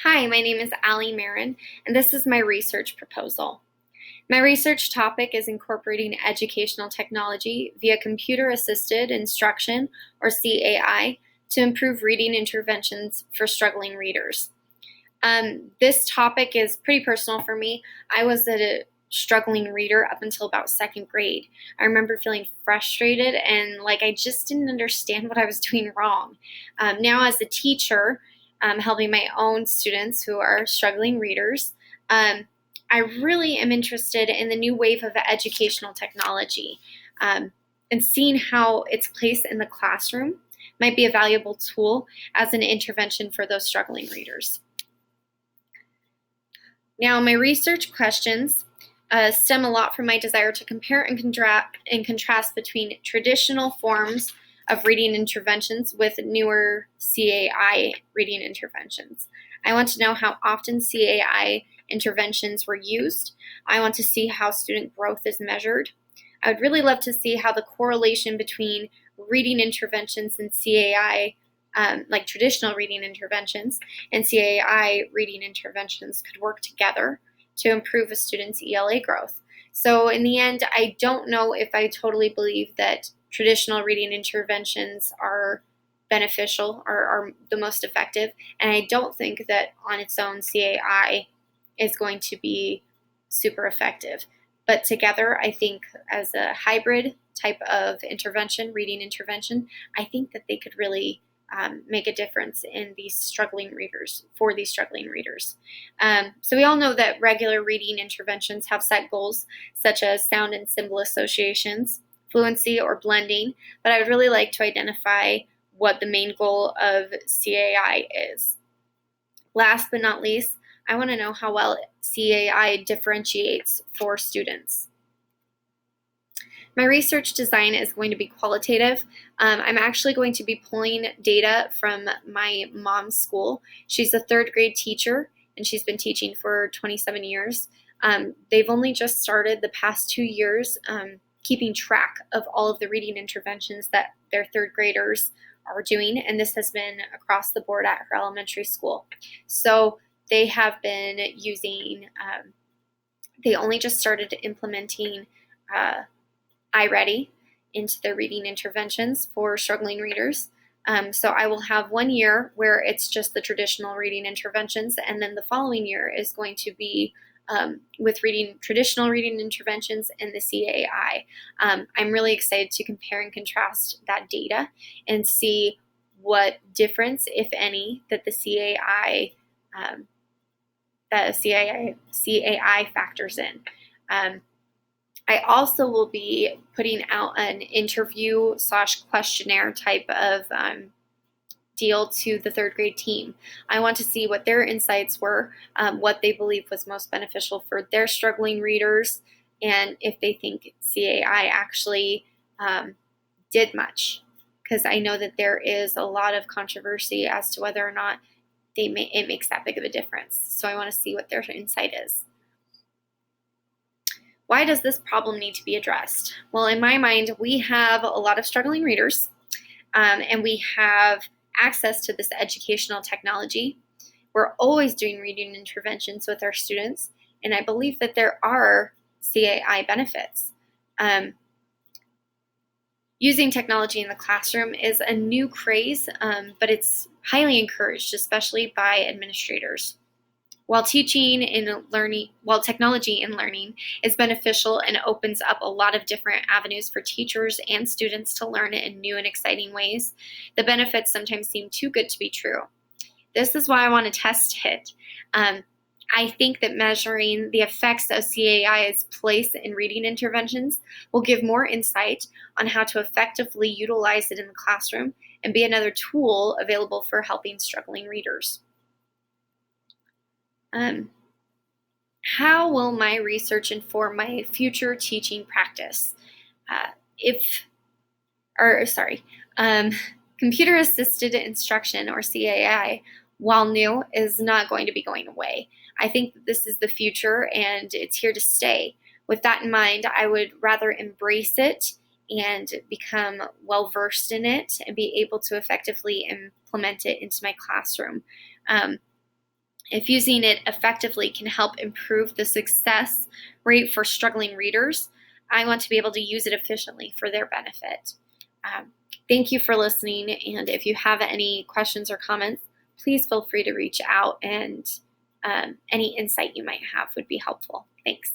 Hi, my name is Allie Marin, and this is my research proposal. My research topic is incorporating educational technology via computer-assisted instruction, or CAI, to improve reading interventions for struggling readers. This topic is pretty personal for me. I was a struggling reader up until about second grade. I remember feeling frustrated and like I just didn't understand what I was doing wrong. Now as a teacher, helping my own students who are struggling readers, I really am interested in the new wave of educational technology and seeing how its place in the classroom might be a valuable tool as an intervention for those struggling readers. Now, my research questions stem a lot from my desire to compare and contrast between traditional forms of reading interventions with newer CAI reading interventions. I want to know how often CAI interventions were used. I want to see how student growth is measured. I would really love to see how the correlation between reading interventions and CAI, like traditional reading interventions, and CAI reading interventions could work together to improve a student's ELA growth. So in the end, I don't know if I totally believe that traditional reading interventions are beneficial or are the most effective, and I don't think that on its own CAI is going to be super effective. But together, I think as a hybrid type of intervention, reading intervention, I think that they could really make a difference in these struggling readers, for these struggling readers. So we all know that regular reading interventions have set goals such as sound and symbol associations, fluency, or blending, but I would really like to identify what the main goal of CAI is. Last but not least, I want to know how well CAI differentiates for students. My research design is going to be qualitative. I'm actually going to be pulling data from my mom's school. She's a third grade teacher, and she's been teaching for 27 years. They've only just started the past 2 years keeping track of all of the reading interventions that their third graders are doing, and this has been across the board at her elementary school. So they have been using, they only just started implementing iReady into their reading interventions for struggling readers. So I will have 1 year where it's just the traditional reading interventions, and then the following year is going to be with traditional reading interventions and the CAI. I'm really excited to compare and contrast that data and see what difference, if any, that the CAI factors in. I also will be putting out an interview/questionnaire type of deal to the third grade team. I want to see what their insights were, what they believe was most beneficial for their struggling readers, and if they think CAI actually did much. Because I know that there is a lot of controversy as to whether or not it makes that big of a difference. So I want to see what their insight is. Why does this problem need to be addressed? Well, in my mind, we have a lot of struggling readers, and we have access to this educational technology. We're always doing reading interventions with our students, and I believe that there are CAI benefits. Using technology in the classroom is a new craze, but it's highly encouraged, especially by administrators. While technology in learning is beneficial and opens up a lot of different avenues for teachers and students to learn in new and exciting ways, the benefits sometimes seem too good to be true. This is why I want to test it. I think that measuring the effects of CAI's place in reading interventions will give more insight on how to effectively utilize it in the classroom and be another tool available for helping struggling readers. How will my research inform my future teaching practice? Computer-assisted instruction, or CAI, while new, is not going to be going away. I think that this is the future and it's here to stay. With that in mind, I would rather embrace it and become well-versed in it and be able to effectively implement it into my classroom. If using it effectively can help improve the success rate for struggling readers, I want to be able to use it efficiently for their benefit. Thank you for listening, and if you have any questions or comments, please feel free to reach out, and any insight you might have would be helpful. Thanks.